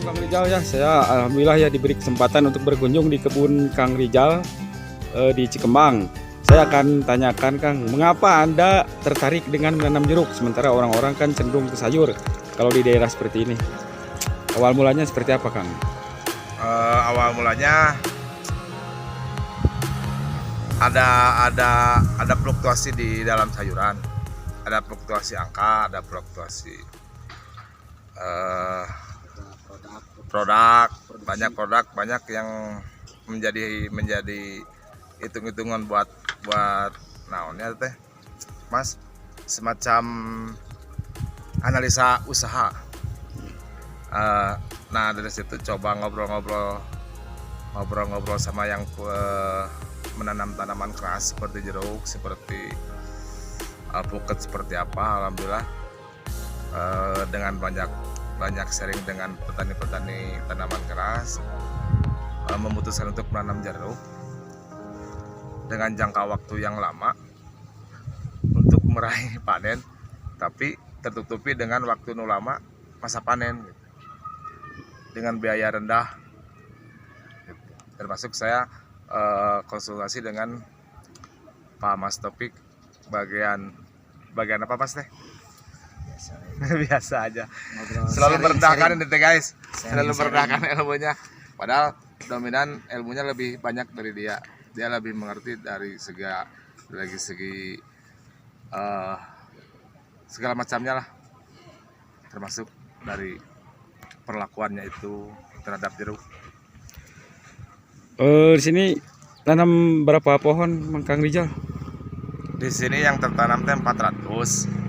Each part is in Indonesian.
Kang Rizal ya, saya alhamdulillah ya diberi kesempatan untuk berkunjung di kebun Kang Rizal di Cikembang. Saya akan tanyakan Kang, mengapa Anda tertarik dengan menanam jeruk sementara orang-orang kan cenderung ke sayur kalau di daerah seperti ini? Awal mulanya seperti apa Kang? Awal mulanya ada fluktuasi di dalam sayuran, ada fluktuasi angka, ada fluktuasi produk, banyak yang menjadi hitung-hitungan buat naonnya teh Mas, semacam analisa usaha. Nah dari situ coba ngobrol-ngobrol sama yang menanam tanaman keras seperti jeruk, seperti alpukat seperti apa. Alhamdulillah dengan banyak sharing dengan petani-petani tanaman keras, memutuskan untuk menanam jeruk dengan jangka waktu yang lama untuk meraih panen, tapi tertutupi dengan waktu nu lama masa panen gitu, dengan biaya rendah gitu. Termasuk saya konsultasi dengan Pak Mas Topik bagian apa Mas teh? Biasa aja. Selalu merendahkan ini guys, selalu merendahkan ilmunya. Padahal dominan ilmunya lebih banyak dari dia. Dia lebih mengerti dari segi segala macamnya lah, termasuk dari perlakuannya itu terhadap jeruk. Di sini tanam berapa pohon Kang Rizal? Di sini yang tertanam 400.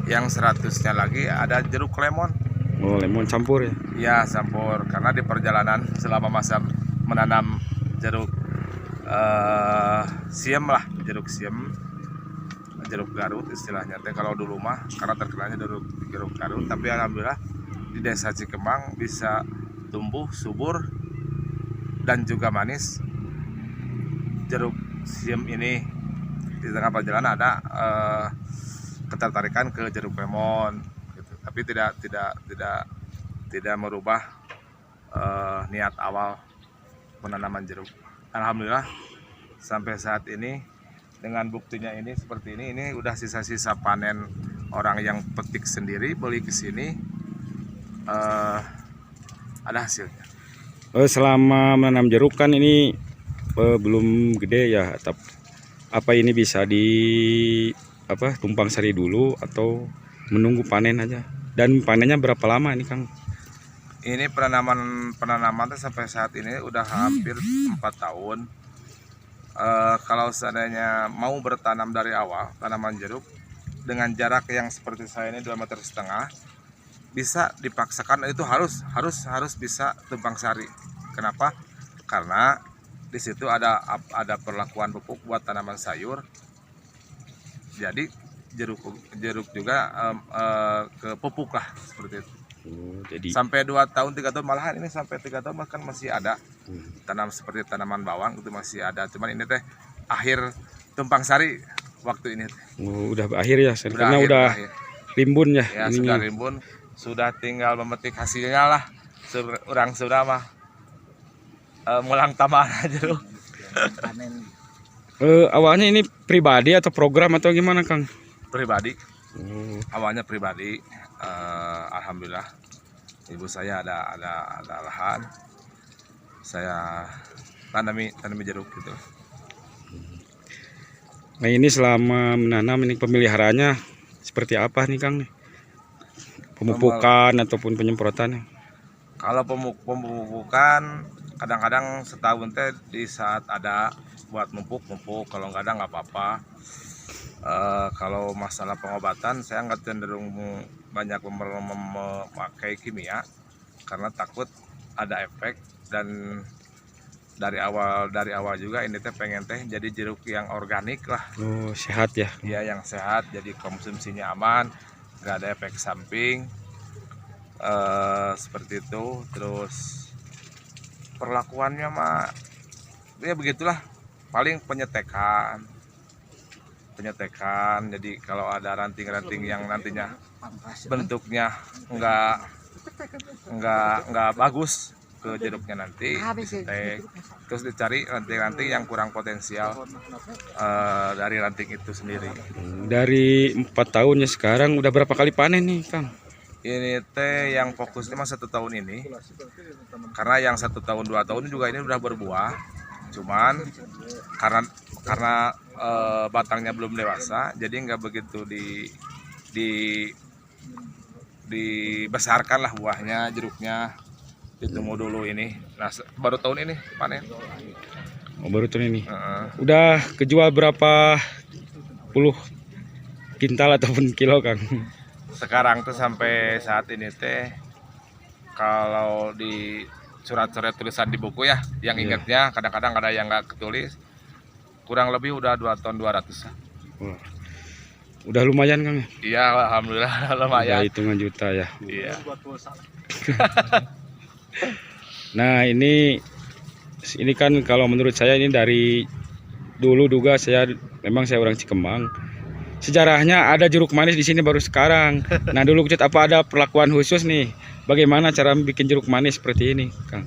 Yang 100-nya lagi ada jeruk lemon. Oh, lemon campur ya? Ya, campur. Karena di perjalanan selama masa menanam jeruk siem lah, jeruk siem, jeruk Garut istilahnya. Kalau dulu mah karena terkenalnya jeruk Garut, tapi alhamdulillah di desa Cikembang bisa tumbuh subur dan juga manis. Jeruk siem ini di tengah perjalanan ada ketertarikan ke jeruk lemon gitu. Tapi tidak merubah niat awal penanaman jeruk. Alhamdulillah sampai saat ini dengan buktinya ini seperti ini udah sisa-sisa panen orang yang petik sendiri, beli ke sini, ada hasilnya. Selama menanam jeruk kan ini belum gede ya, apa ini bisa tumpang sari dulu atau menunggu panen aja? Dan panennya berapa lama ini Kang? Ini penanaman sampai saat ini udah hampir 4 tahun. Kalau seandainya mau bertanam dari awal tanaman jeruk dengan jarak yang seperti saya ini 2,5 meter, bisa dipaksakan itu harus bisa tumpang sari. Kenapa? Karena di situ ada perlakuan pupuk buat tanaman sayur. Jadi jeruk juga ke pupuk lah seperti itu. Jadi sampai 2 tahun 3 tahun, malahan ini sampai 3 tahun bahkan masih ada tanam seperti tanaman bawang itu masih ada. Cuman ini teh akhir tumpang sari waktu ini. Udah akhir ya, karena udah rimbun ya. Ya sudah rimbun, sudah tinggal memetik hasilnya lah. Orang sudah mah mulang taman aja loh. Awalnya ini pribadi atau program atau gimana Kang? Pribadi. Awalnya pribadi. Alhamdulillah ibu saya ada lahan, saya tanami jeruk gitu. Nah ini selama menanam ini pemeliharaannya seperti apa nih Kang? Pemupukan ataupun penyemprotannya? Kalau pemupukan kadang-kadang setahun teh di saat ada buat mumpuk, kalau nggak ada nggak apa-apa. Kalau masalah pengobatan saya nggak cenderung banyak memakai kimia karena takut ada efek, dan dari awal juga ini teh pengen teh jadi jeruk yang organik lah. Oh, sehat ya. Ya, yang sehat, jadi konsumsinya aman, nggak ada efek samping. Seperti itu. Terus perlakuannya mah ya begitulah, paling penyetekan. Jadi kalau ada ranting-ranting yang nantinya bentuknya nggak bagus ke jeruknya, nanti disetek, terus dicari ranting-ranting yang kurang potensial dari ranting itu sendiri. Dari 4 tahunnya sekarang udah berapa kali panen nih, Kang? Ini teh yang fokusnya mah 1 tahun ini, karena yang 1 tahun 2 tahun juga ini udah berbuah, cuman karena batangnya belum dewasa, jadi nggak begitu dibesarkan lah buahnya, jeruknya ditunggu dulu ini. Nah, baru tahun ini panen. Oh, baru tahun ini. Udah kejual berapa puluh kintal ataupun kilo, Kang? Sekarang tuh sampai saat ini teh, kalau di surat-surat tulisan di buku ya, yang ingatnya kadang-kadang ada yang nggak ketulis, kurang lebih udah 2 ton 200. Wah, udah lumayan, Kang? Iya, alhamdulillah lumayan. Udah hitungan juta ya. Iya. Nah, ini kan kalau menurut saya ini dari dulu juga memang saya orang Cikembang. Sejarahnya ada jeruk manis di sini baru sekarang. Nah, dulu apa ada perlakuan khusus nih? Bagaimana cara bikin jeruk manis seperti ini, Kang?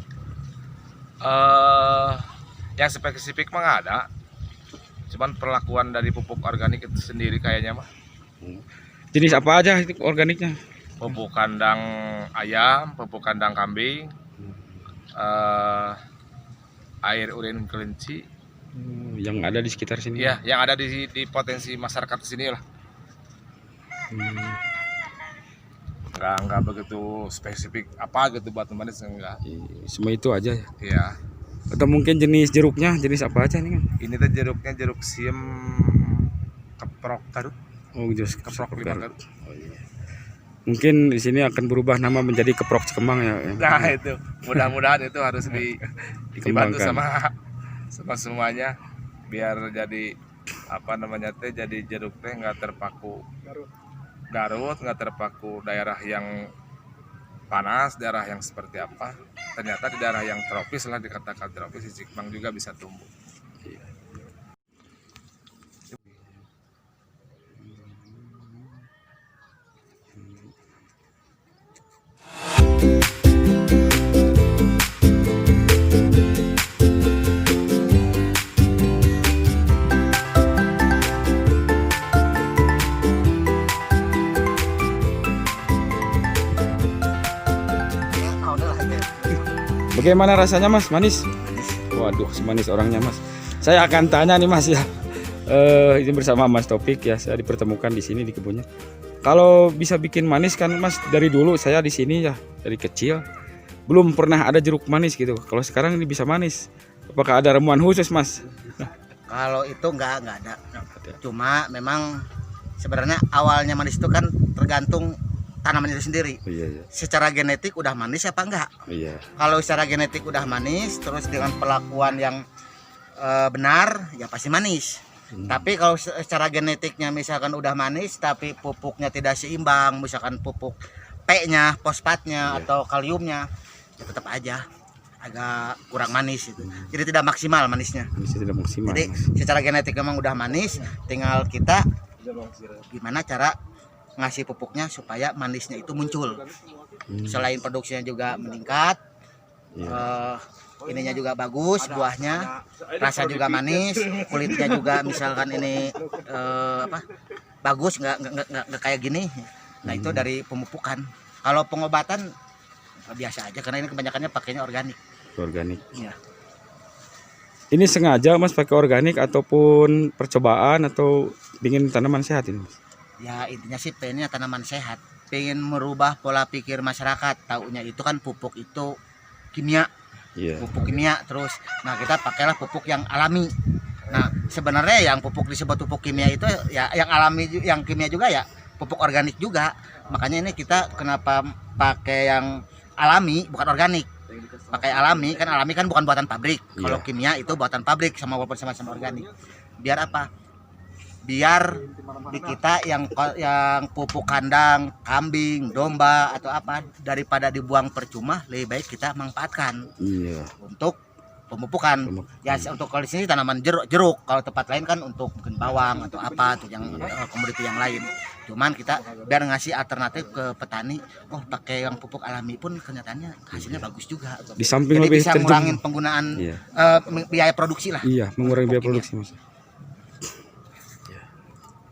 Yang spesifik mah nggak ada. Cuman perlakuan dari pupuk organik itu sendiri kayaknya mah. Jenis apa aja itu organiknya? Pupuk kandang ayam, pupuk kandang kambing, air urin kelinci. Yang ada di sekitar sini. Ya, yang ada di potensi masyarakat sini lah. Enggak begitu spesifik apa gitu buat manis, enggak. Semua itu aja ya. Iya. Atau mungkin jenis jeruknya, jenis apa aja nih, Kang? Ini tuh jeruknya jeruk siem keprok Garut. Oh, jeruk Keprok Garut. Oh, iya. Mungkin di sini akan berubah nama menjadi Keprok Cikembang ya. Nah, itu mudah-mudahan itu harus dibantu sama semuanya, biar jadi apa namanya teh, jadi jeruk teh nggak terpaku Garut, nggak terpaku daerah yang panas, daerah yang seperti apa. Ternyata di daerah yang tropis lah, dikatakan tropis, di Cikembang juga bisa tumbuh. Bagaimana rasanya, Mas? Manis? Waduh, semanis orangnya, Mas. Saya akan tanya nih, Mas ya. Ini bersama Mas Topik ya. Saya dipertemukan di sini di kebunnya. Kalau bisa bikin manis kan, Mas, dari dulu saya di sini ya, dari kecil belum pernah ada jeruk manis gitu. Kalau sekarang ini bisa manis. Apakah ada ramuan khusus, Mas? Kalau itu nggak ada. Cuma memang sebenarnya awalnya manis itu kan tergantung tanaman itu sendiri. Iya. Secara genetik udah manis apa enggak? Iya. Kalau secara genetik udah manis, terus dengan perlakuan yang benar, ya pasti manis. Tapi kalau secara genetiknya misalkan udah manis, tapi pupuknya tidak seimbang, misalkan pupuk P-nya, fosfatnya, atau kaliumnya, ya tetap aja agak kurang manis itu. Jadi tidak maksimal manisnya. Tidak maksimal. Jadi secara genetik memang udah manis, tinggal kita gimana cara ngasih pupuknya supaya manisnya itu muncul. Selain produksinya juga meningkat, ininya juga bagus, buahnya rasa juga manis, kulitnya juga misalkan ini bagus, nggak kayak gini. Nah, itu dari pemupukan. Kalau pengobatan biasa aja, karena ini kebanyakannya pakainya organik. Organik. Iya. Ini sengaja, Mas, pakai organik ataupun percobaan atau bikin tanaman sehat ini, Mas? Ya intinya sih pengennya tanaman sehat. pengen merubah pola pikir masyarakat, taunya itu kan pupuk itu kimia, Iya. pupuk kimia terus. Nah kita pakailah pupuk yang alami. Nah sebenarnya yang pupuk disebut pupuk kimia itu ya yang alami, yang kimia juga ya pupuk organik juga. Makanya ini kita kenapa pakai yang alami bukan organik. Pakai alami kan bukan buatan pabrik. Kalau Iya. kimia itu buatan pabrik sama walaupun sama-sama organik. Biar apa? Biar di kita yang pupuk kandang, kambing, domba atau apa daripada dibuang percuma, lebih baik kita manfaatkan Iya. untuk pemupukan. Ya untuk kalau di sini tanaman jeruk, kalau tempat lain kan untuk mungkin bawang atau apa tuh yang komoditi yang lain. Cuman kita biar ngasih alternatif ke petani, oh pakai yang pupuk alami pun kenyataannya hasilnya bagus juga. Di samping Jadi lebih bisa terjun. ngurangin penggunaan Iya. biaya produksi lah. Iya, mengurangi biaya Pupuk produksi, Mas.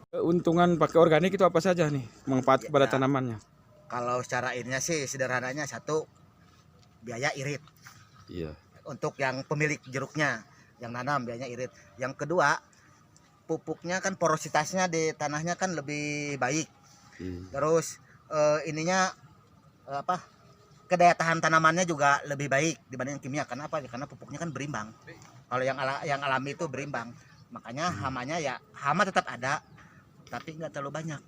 Keuntungan pakai organik itu apa saja nih? Manfaat kepada tanamannya. Kalau secara ininya sih sederhananya, satu biaya irit Iya. untuk yang pemilik jeruknya, yang nanam biayanya irit. Yang kedua pupuknya kan porositasnya di tanahnya kan lebih baik. Terus ininya apa? Kedaya tahan tanamannya juga lebih baik dibanding kimia. Karena apa? Karena pupuknya kan berimbang. Kalau yang alami itu berimbang. Makanya hama tetap ada tapi nggak terlalu banyak.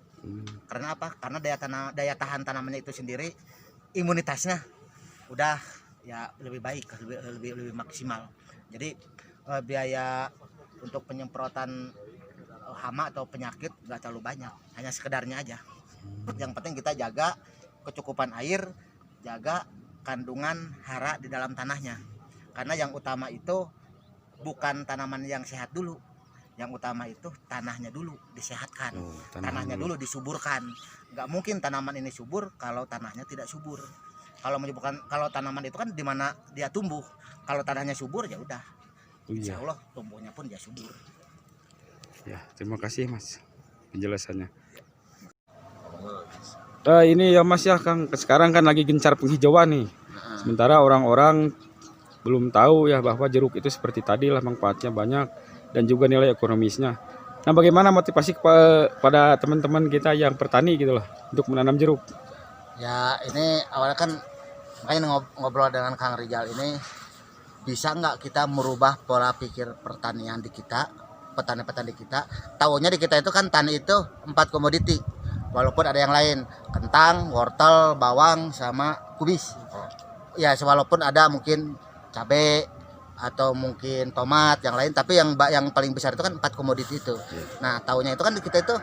Karena apa? Karena daya tahan tanamannya itu sendiri, imunitasnya udah ya lebih baik, lebih maksimal. Jadi biaya untuk penyemprotan hama atau penyakit nggak terlalu banyak, hanya sekedarnya aja. Yang penting kita jaga kecukupan air, jaga kandungan hara di dalam tanahnya. Karena yang utama itu bukan tanaman yang sehat dulu, yang utama itu tanahnya dulu disehatkan. Tanahnya dulu disuburkan. Nggak mungkin tanaman ini subur kalau tanahnya tidak subur. Kalau tanaman itu kan di mana dia tumbuh. Kalau tanahnya subur ya udah, insya Allah tumbuhnya pun dia subur. Ya, terima kasih Mas penjelasannya. Ini ya Mas ya, Kang, sekarang kan lagi gencar penghijauan nih. Sementara orang-orang belum tahu ya bahwa jeruk itu seperti tadi lah, manfaatnya banyak dan juga nilai ekonomisnya. Nah, bagaimana motivasi pada teman-teman kita yang petani gitu loh untuk menanam jeruk? Ya ini awalnya kan makanya ngobrol dengan Kang Rijal ini, bisa nggak kita merubah pola pikir pertanian di kita, petani-petani kita. Tahunya di kita itu kan tani itu 4 komoditi, walaupun ada yang lain, kentang, wortel, bawang, sama kubis. Ya walaupun ada mungkin cabai atau mungkin tomat yang lain, tapi yang paling besar itu kan 4 komoditi itu. Nah tahunya itu kan di kita itu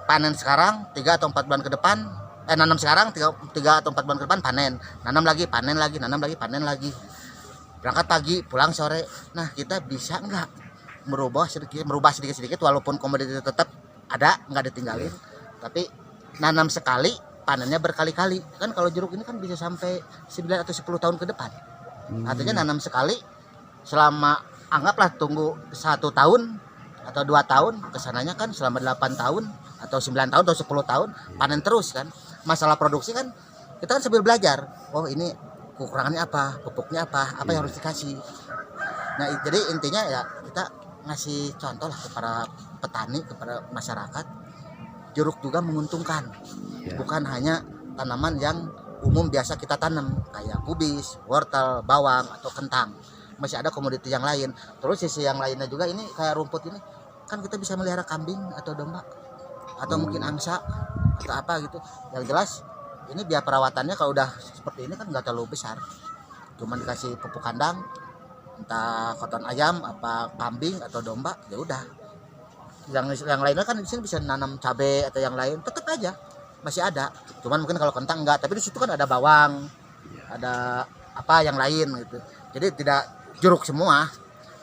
panen sekarang 3 atau 4 bulan ke depan, nanam sekarang 3 atau 4 bulan ke depan panen, nanam lagi, panen lagi, nanam lagi, panen lagi, berangkat pagi pulang sore. Nah kita bisa nggak merubah sedikit-sedikit walaupun komoditi itu tetap ada, nggak ditinggalin, tapi nanam sekali panennya berkali-kali. Kan kalau jeruk ini kan bisa sampai 9 atau 10 tahun ke depan. Artinya nanam sekali selama anggaplah tunggu 1 tahun atau 2 tahun, kesananya kan selama 8 tahun atau 9 tahun atau 10 tahun panen terus kan. Masalah produksi kan kita kan sambil belajar, oh ini kekurangannya apa, pupuknya apa yang harus dikasih. Nah jadi intinya ya kita ngasih contoh lah kepada petani, kepada masyarakat, jeruk juga menguntungkan. Bukan hanya tanaman yang umum biasa kita tanam kayak kubis, wortel, bawang atau kentang. Masih ada komoditi yang lain. Terus sisi yang lainnya juga ini kayak rumput ini kan kita bisa melihara kambing atau domba atau mungkin angsa atau apa gitu. Yang jelas ini biaya perawatannya kalau udah seperti ini kan nggak terlalu besar. Cuman dikasih pupuk kandang, entah kotoran ayam, apa kambing atau domba, ya udah. Yang lainnya kan di sini bisa nanam cabai atau yang lain, tetap aja masih ada. Cuman mungkin kalau kentang enggak, tapi di situ kan ada bawang, ada apa yang lain gitu. Jadi tidak jeruk semua.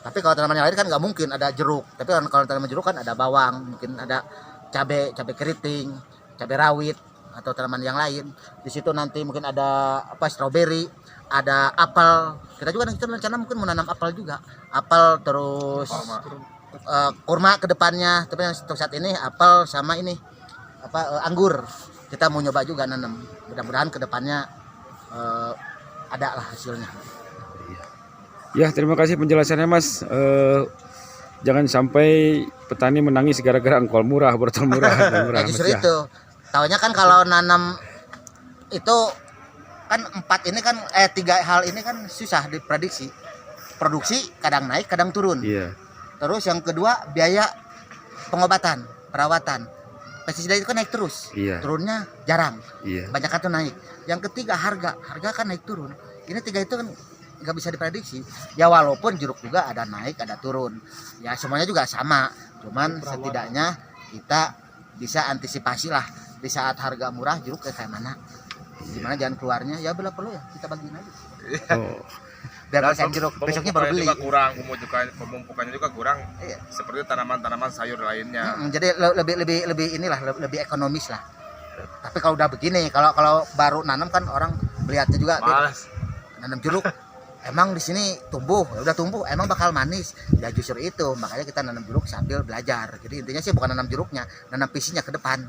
Tapi kalau tanaman yang lain kan nggak mungkin ada jeruk. Tapi kalau tanaman jeruk kan ada bawang, mungkin ada cabai keriting, cabai rawit atau tanaman yang lain. Di situ nanti mungkin ada apa stroberi, ada apel. Kita juga rencana mungkin menanam apel juga. Apel terus kurma ke depannya. Tapi untuk saat ini apel sama ini anggur. Kita mau nyoba juga nanam. Mudah-mudahan ke depannya ada lah hasilnya. Ya, terima kasih penjelasannya Mas. Jangan sampai petani menangis gara-gara angkol murah, wortel murah, dan murah. Ya justru Mas, ya. itu Taunya kan kalau nanam itu kan 3 hal ini kan susah diprediksi. Produksi kadang naik, kadang turun. Iya. Terus yang kedua biaya pengobatan, perawatan. Pestisida itu kan naik terus. Iya. Turunnya jarang. Iya. Kebanyakan tuh naik. Yang ketiga harga kan naik turun. Ini 3 itu kan nggak bisa diprediksi. Ya walaupun jeruk juga ada naik, ada turun. Ya semuanya juga sama. Cuman setidaknya kita bisa antisipasi lah di saat harga murah jeruk kayak mana. Gimana jalan keluarnya ya bila perlu ya kita bagiin aja. Oh. Biar kalau jeruk besoknya baru beli. Juga kurang, pemumpukannya juga kurang. Iya. Seperti tanaman-tanaman sayur lainnya. Jadi lebih ekonomis lah. Tapi kalau udah begini, kalau baru nanam kan orang melihatnya juga Malas. nanam jeruk. Emang di sini tumbuh, ya udah tumbuh, emang bakal manis. Ya justru itu, makanya kita nanam jeruk sambil belajar. Jadi intinya sih bukan nanam jeruknya, nanam visinya ke depan.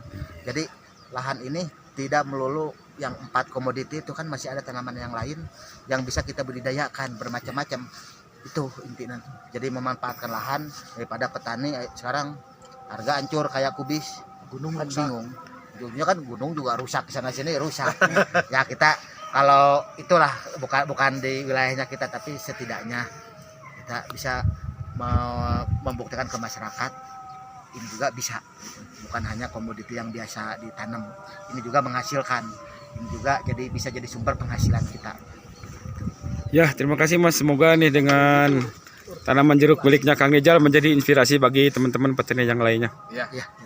Jadi lahan ini tidak melulu yang 4 komoditi itu kan masih ada tanaman yang lain yang bisa kita budidayakan bermacam-macam. Itu intinya. Jadi memanfaatkan lahan daripada petani sekarang harga hancur kayak kubis gunung kan bingung. Ujungnya kan gunung juga rusak sana sini rusak. Ya kita kalau itulah bukan di wilayahnya kita tapi setidaknya kita bisa membuktikan ke masyarakat ini juga bisa. Bukan hanya komoditi yang biasa ditanam. Ini juga menghasilkan. Ini juga bisa jadi sumber penghasilan kita. Ya, terima kasih Mas. Semoga nih dengan tanaman jeruk miliknya Kang Rijal menjadi inspirasi bagi teman-teman petani yang lainnya. Iya. Ya.